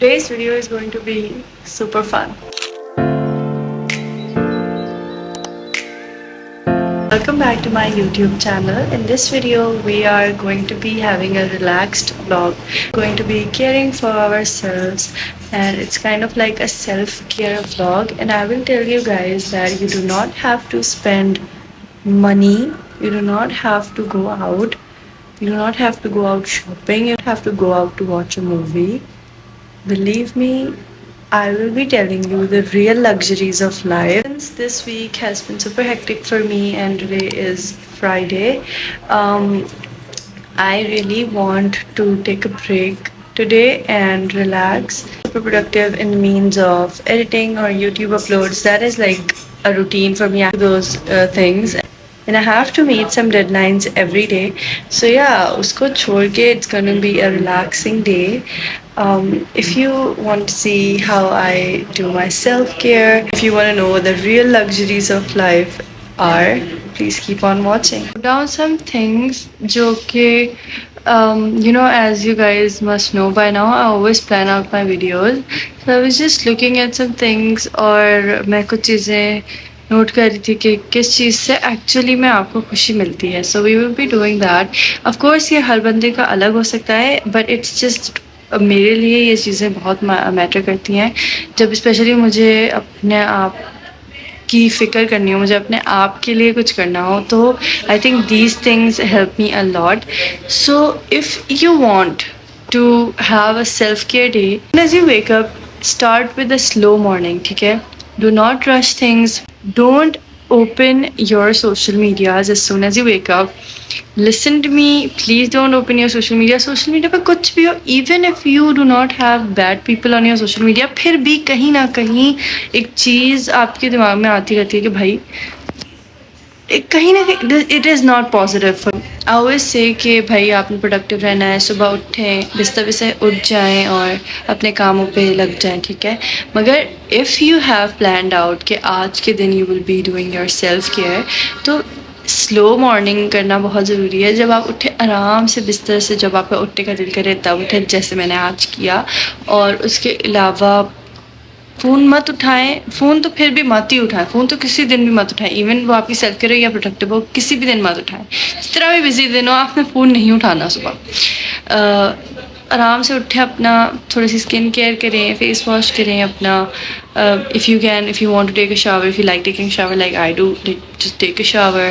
Today's video is going to be super fun. Welcome back to my YouTube channel. In this video, we are going to be having a relaxed vlog. Going to be caring for ourselves, and it's kind of like a self-care vlog. And I will tell you guys that you do not have to spend money. You do not have to go out. You do not have to go out shopping. You don't have to go out to watch a movie. Believe me, I will be telling you the real luxuries of life. Since this week has been super hectic for me and today is Friday, I really want to take a break today and relax. Super productive in means of editing or YouTube uploads. That is like a routine for me. I do those things. And I have to meet some deadlines every day. So yeah, usko chhod ke it's gonna be a relaxing day. If you want to see how I do my self-care, if you want to know what the real luxuries of life are, please keep on watching. Down some things जो कि as you guys must know by now, I always plan out my videos. So I was just looking at some things और मैं कुछ चीज़ें note कर रही थी कि किस चीज़ से एक्चुअली में आपको खुशी मिलती है. So we will be doing that. Of course ये हर बंदे का अलग हो सकता है, बट इट्स जस्ट मेरे लिए ये चीज़ें बहुत मैटर करती हैं. जब स्पेशली मुझे अपने आप की फ़िक्र करनी हो, मुझे अपने आप के लिए कुछ करना हो, तो I think these things help me a lot. So if you want to have a self care day, as you wake up, start with a slow morning. ठीक है, do not rush things. Don't open your social medias as soon as you wake up. Listen to me, please don't open your social media. Social media पे कुछ भी हो, even if you do not have bad people on your social media, फिर भी कहीं ना कहीं एक चीज़ आपके दिमाग में आती रहती है कि भाई कहीं ना कहीं it is not positive for. I always say कि भाई आपने प्रोडक्टिव रहना है, सुबह उठें, बिस्तर से उठ जाएं और अपने कामों पे लग जाएं. ठीक है, मगर if you have planned out कि आज के दिन you will be doing your self care, तो स्लो मॉर्निंग करना बहुत ज़रूरी है. जब आप उठे आराम से बिस्तर से, जब आपका उठने का दिल करे तब उठे, जैसे मैंने आज किया. और उसके अलावा फ़ोन मत उठाएं. फ़ोन तो फिर भी मत ही उठाएं. फ़ोन तो किसी दिन भी मत उठाएं, इवन वो आपकी सेल्फ केयर हो या प्रोडक्टिव हो, किसी भी दिन मत उठाएं. जिस तरह भी बिजी दिन हो, आपने फ़ोन नहीं उठाना सुबह. आराम से उठें, अपना थोड़ी सी स्किन केयर करें, फेस वॉश करें अपना. If you can, if you want to take a shower, if you like taking shower like I do, just take a shower.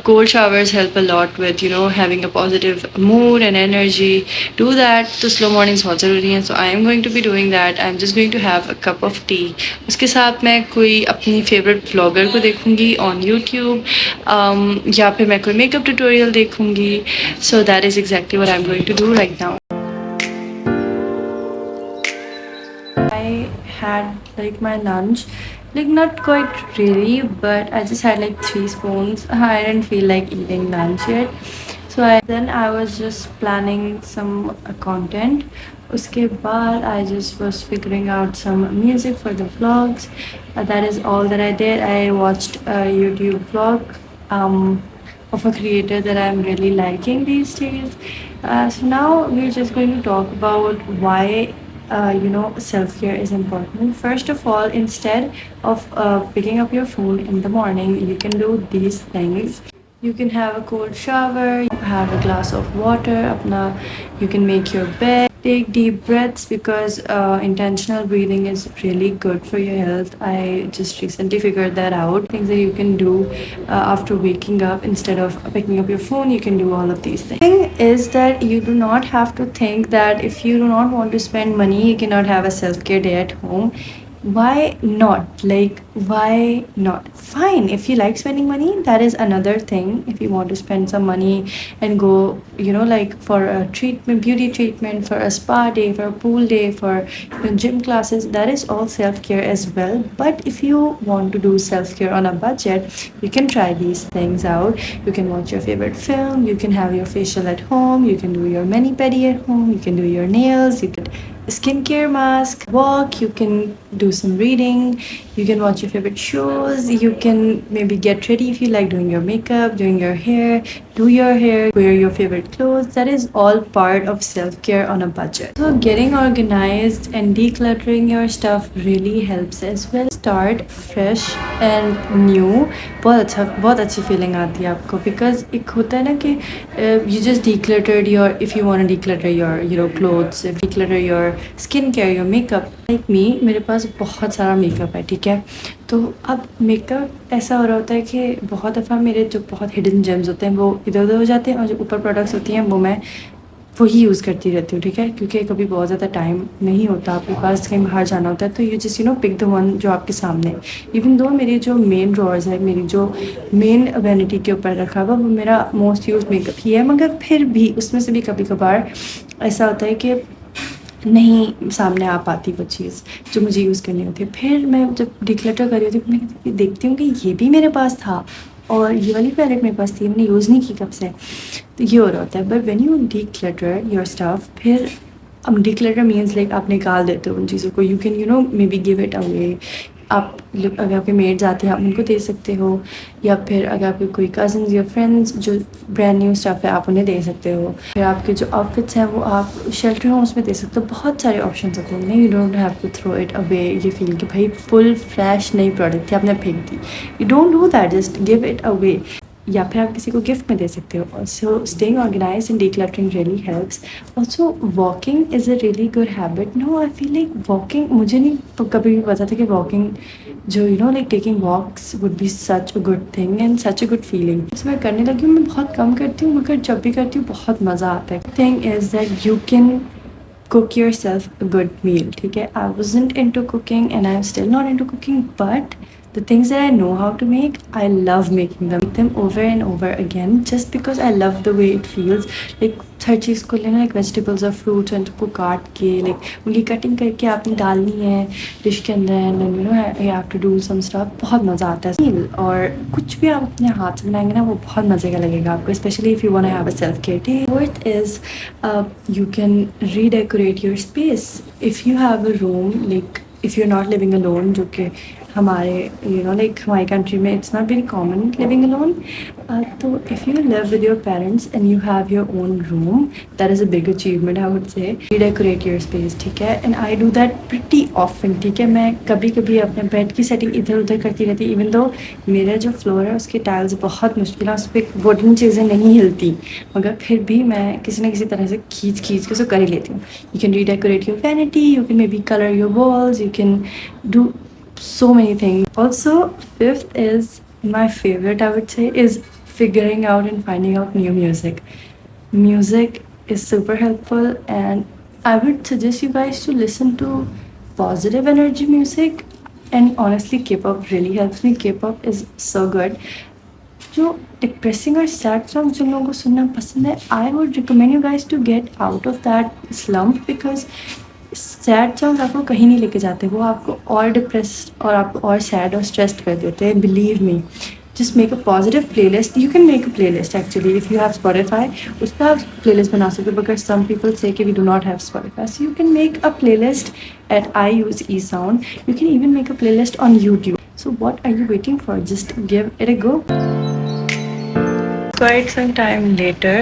Cold showers help a lot with having a positive mood and energy. Do that. तो slow mornings बहुत ज़रूरी हैं. So I am going to be doing that. I'm just going to have a cup of tea. उसके साथ मैं कोई अपनी favourite vlogger को देखूँगी on YouTube, या फिर मैं कोई मेकअप ट्यूटोरियल देखूँगी. So that is exactly what I'm going to do right now. I had like my lunch, like not quite really, but I just had like 3 spoons. I didn't feel like eating lunch yet, so I was just planning some content. Uske baad I just was figuring out some music for the vlogs. That is all that I did. I watched a YouTube vlog of a creator that I'm really liking these days. So now we're just going to talk about why self-care is important. First of all, instead of picking up your phone in the morning, you can do these things. You can have a cold shower, you have a glass of water, you can make your bed. Take deep breaths because intentional breathing is really good for your health. I just recently figured that out. Things that you can do after waking up instead of picking up your phone, you can do all of these things. The thing is that you do not have to think that if you do not want to spend money, you cannot have a self-care day at home. Why not? Like, why not? Fine, if you like spending money, that is another thing. If you want to spend some money and go, like for a treatment, beauty treatment, for a spa day, for a pool day, for gym classes, that is all self-care as well. But if you want to do self-care on a budget, you can try these things out. You can watch your favorite film, you can have your facial at home, you can do your mani-pedi at home, you can do your nails, you can skincare mask, walk, you can do some reading, you can watch your favorite shows, you can maybe get ready if you like doing your makeup, doing your hair, do your hair, wear your favorite clothes. That is all part of self-care on a budget. So getting organized and decluttering your stuff really helps as well. Start fresh and new. बहुत अच्छी feeling आती है आपको, because एक होता है ना कि you just decluttered your, if you want to declutter your clothes, declutter your skincare, your makeup. Like me, मेरे पास बहुत सारा मेकअप है, ठीक है। तो अब मेकअप ऐसा हो रहा होता है कि बहुत दफ़ा मेरे जो बहुत हिडन जेम्स होते हैं वो इधर उधर हो जाते हैं, और जो ऊपर प्रोडक्ट्स होती हैं वो मैं वही यूज़ करती रहती हूँ, ठीक है। क्योंकि कभी बहुत ज़्यादा टाइम नहीं होता आपके पास, कहीं बाहर जाना होता है, तो you just pick the one जो आपके सामने। इवन दो मेरी जो मेन ड्रॉर्स है, मेरी जो मेन वैनिटी के ऊपर रखा हुआ, वो मेरा मोस्ट यूज मेकअप ही है, मगर फिर भी उसमें से भी कभी कभार ऐसा होता है कि नहीं सामने आ पाती वो चीज़ जो मुझे यूज़ करनी होती है। फिर मैं जब डिक्लटर कर रही होती हूँ, मैं देखती हूँ कि ये भी मेरे पास था और ये वाली पैलेट मेरे पास थी, मैंने यूज़ नहीं की कब से। तो ये हो रहा होता है। But when you declutter your stuff, फिर अब डिक्लटर मीन्स लाइक आप निकाल देते हो उन चीज़ों को। You can may be give it away. आप अगर आपके मेड्स आते हैं आप उनको दे सकते हो, या फिर अगर आपके कोई कज़न्स या फ्रेंड्स जो ब्रांड न्यू स्टफ़ है आप उन्हें दे सकते हो। फिर आपके जो आउटफिट्स हैं वो आप शेल्टर होम्स में दे सकते हो। बहुत सारे ऑप्शंस होते हैं, नहीं, you don't have to throw it away. ये फील कि भाई फुल फ्रेश नई प्रोडक्ट थी आपने फेंक दी, you don't do that, just give it away. या फिर आप किसी को गिफ्ट में दे सकते हो। So staying organise and decluttering really helps. Also walking is a really good habit. No, I feel like walking, मुझे नहीं कभी भी पता था कि वॉकिंग जो like taking walks would be such a good thing and such a good feeling. मैं करने लगी हूँ, मैं बहुत कम करती हूँ, मगर जब भी करती हूँ बहुत मज़ा आता है। Thing is that you can cook yourself a good meal, ठीक है। I wasn't into cooking and I'm still not into cooking, but the things that I know how to make, I love making them over and over again, just because I love the way it feels. Like हर चीज़ को लेना, like vegetables और fruits and उनको काट के like उनकी cutting करके आपने डालनी है डिश के अंदर, and then you have to do some stuff। बहुत मज़ा आता है। और कुछ भी आप अपने हाथ से बनाएंगे ना वो बहुत मज़े का लगेगा आपको, especially if you want to have a self care day। Fourth is you can redecorate your space if you have a room, like if you're not living alone, जो कि हमारे like हमारी कंट्री में it's not very common living alone। तो if you live with your parents and you have your own room, that is a big achievement, I would say। redecorate your space, ठीक है। and I do that pretty often, ठीक है। मैं कभी कभी अपने bed की सेटिंग इधर उधर करती रहती, इवन दो मेरा जो फ्लोर है उसके टाइल्स बहुत मुश्किल है, उस पर वुडन चीज़ें नहीं हिलती, मगर फिर भी मैं किसी न किसी तरह से खींच के उसे कर ही लेती हूँ। You can redecorate your vanity, you can maybe color your walls, you can do so many things। Also, fifth is my favorite, I would say, is figuring out and finding out new music. Music is super helpful, and I would suggest you guys to listen to positive energy music, and honestly K-pop really helps me। K-pop is so good। जो depressing और sad song जिन लोगों को सुनना पसंद है, I would recommend you guys to get out of that slump, because sad song आपको कहीं नहीं लेके जाते, वो आपको और डिप्रेस्ड और आपको और सैड और स्ट्रेस्ड कर देते हैं। Believe me, just make a positive play list. You can make a play list actually if you have Spotify, उस पर आप प्ले लिस्ट बना सकते हो, बट सम पीपल से कि we do not have Spotify, so you can make a playlist at I use e sound. You can even make a playlist on YouTube. So what are you waiting for? Just give it a go. Quite some time later,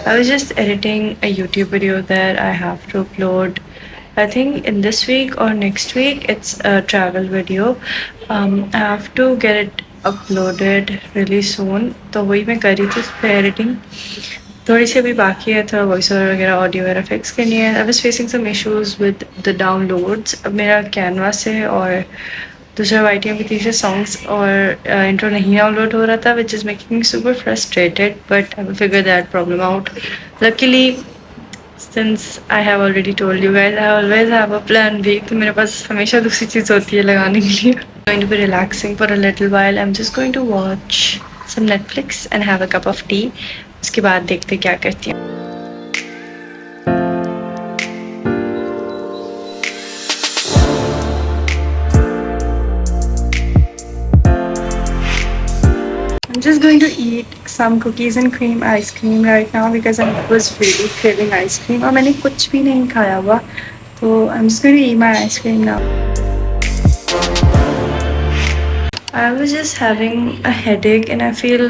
I was just editing a YouTube video that I have to upload, I think in this week or next week. It's a travel video. I have to get it uploaded really soon, तो वही मैं कर रही थी उस पर editing. थोड़ी सी अभी बाकी है, थोड़ा वॉइस ओवर वगैरह ऑडियो वगैरह फिक्स करनी है। I was facing some issues with the downloads. अब मेरा कैनवा से है और दूसरा YTM की तीसरे सॉन्ग्स और इंट्रो नहीं डाउनलोड हो रहा था, which is making me super frustrated, but I will figure that problem out. Luckily since I have already told you guys, I always have a plan B, तो मेरे पास हमेशा दूसरी चीज़ होती है लगाने के लिए। Going to be relaxing for a little while. I am just going to watch some Netflix and have a cup of tea. उसके बाद देखते क्या करती हूँ। I'm just going to eat some cookies and cream ice cream right now because I was really craving ice cream और मैंने कुछ भी नहीं खाया हुआ, तो I'm just going to eat my ice cream now। I was just having a headache and I feel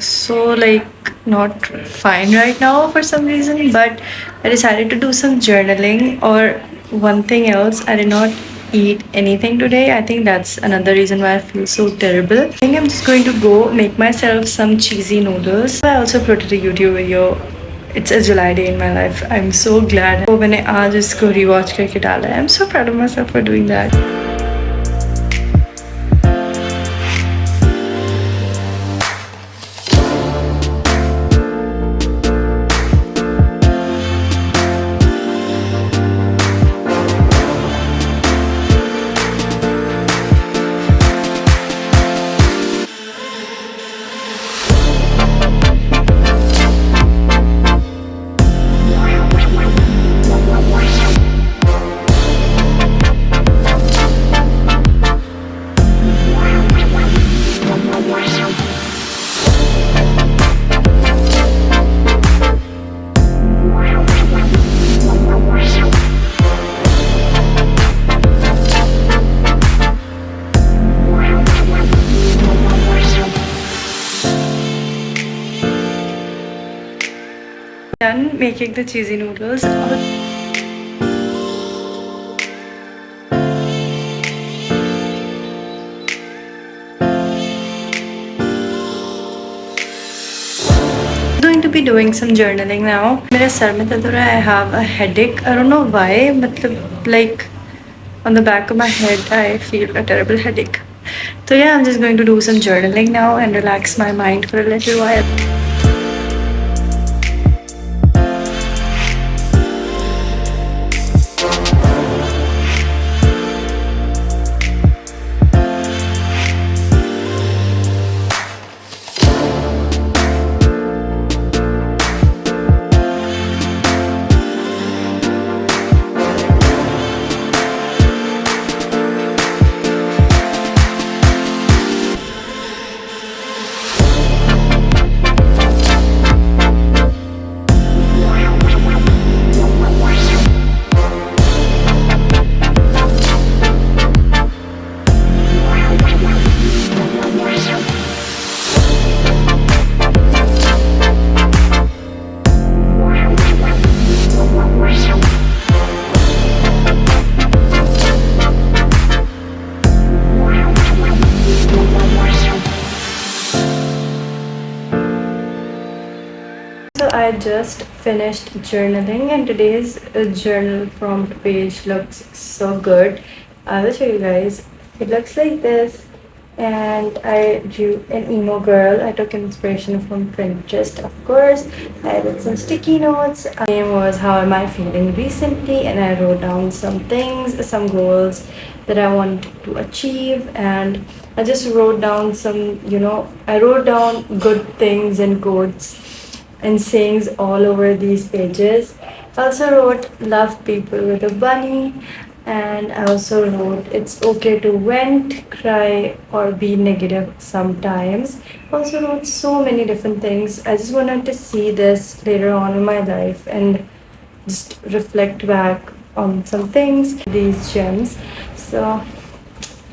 so like not fine right now for some reason, but I decided to do some journaling. Or one thing else, I did not eat anything today. I think that's another reason why I feel so terrible. I think I'm just going to go make myself some cheesy noodles. I also uploaded a YouTube video. It's a July day in my life. I'm so glad. So मैंने आज इसको rewatch करके डाला है. I'm so proud of myself for doing that. Done making the cheesy noodles. Going to be doing some journaling now. मेरे sir में दर्द हो रहा है. I have a headache. I don't know why. मतलब like on the back of my head I feel a terrible headache. So yeah, I'm just going to do some journaling now and relax my mind for a little while. So I just finished journaling and today's journal prompt page looks so good. I will show you guys. It looks like this, and I drew an emo girl. I took inspiration from Pinterest, of course. I did some sticky notes. My name was how am I feeling recently, and I wrote down some things, some goals that I want to achieve, and I just wrote down some, I wrote down good things and quotes and sayings all over these pages. I also wrote love people with a bunny, and I also wrote it's okay to vent, cry, or be negative sometimes. I also wrote so many different things. I just wanted to see this later on in my life and just reflect back on some things, these gems. So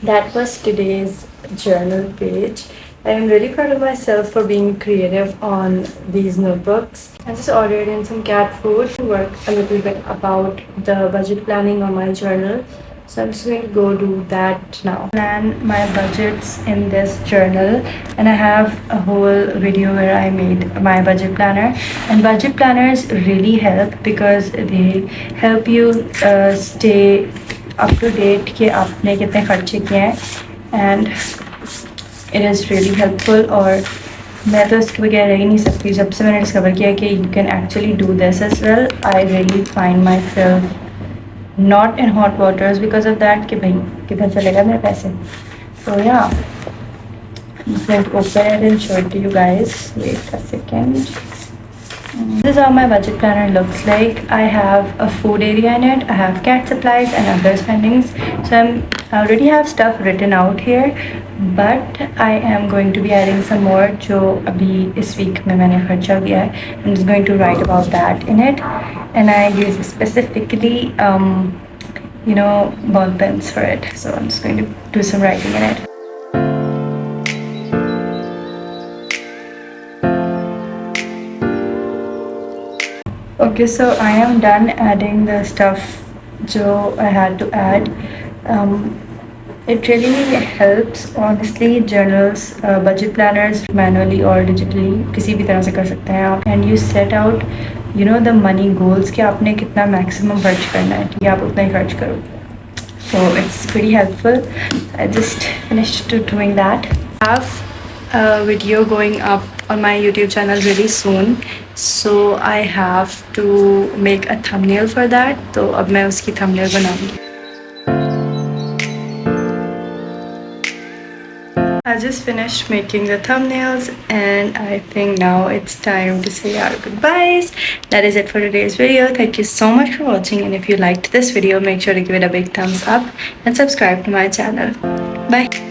that was today's journal page. I am really proud of myself for being creative on these notebooks. I just ordered in some cat food to work a little bit about the budget planning on my journal. So I'm just going to go do that now. Plan my budgets in this journal, and I have a whole video where I made my budget planner. And budget planners really help because they help you stay up to date कि आपने कितने खर्चे किए हैं, and it is really helpful. और मैं तो इसके बगैर रह ही नहीं सकती. जब से मैंने डिस्कवर किया कि you can actually do this as well, I really find myself not in hot waters because of that कि भाई किधर चलेगा मेरे पैसे. So yeah, I'm just going to open it and show it to you guys. Wait a second. This is how my budget planner looks like. I have a food area in it, I have cat supplies and other spendings. So I already have stuff written out here, but I am going to be adding some more जो अभी इस week में मैंने खर्चा किया है. I'm just going to write about that in it, and I use specifically ball pens for it. So I'm just going to do some writing in it. Okay, so I am done adding the stuff Joe I had to add. Um, it really helps honestly journals, budget planners manually or digitally किसी भी तरह से कर सकते हैं आप and you set out the money goals कि आपने कितना maximum खर्च करना है ठीक है आप उतना ही खर्च करो. So it's pretty helpful. I just finished doing that. I have a video going up on my YouTube channel really soon. So I have to make a thumbnail for that. तो अब मैं उसकी thumbnail बनाऊंगी. I just finished making the thumbnails and I think now it's time to say our goodbyes. That is it for today's video. Thank you so much for watching, and if you liked this video, make sure to give it a big thumbs up and subscribe to my channel. Bye.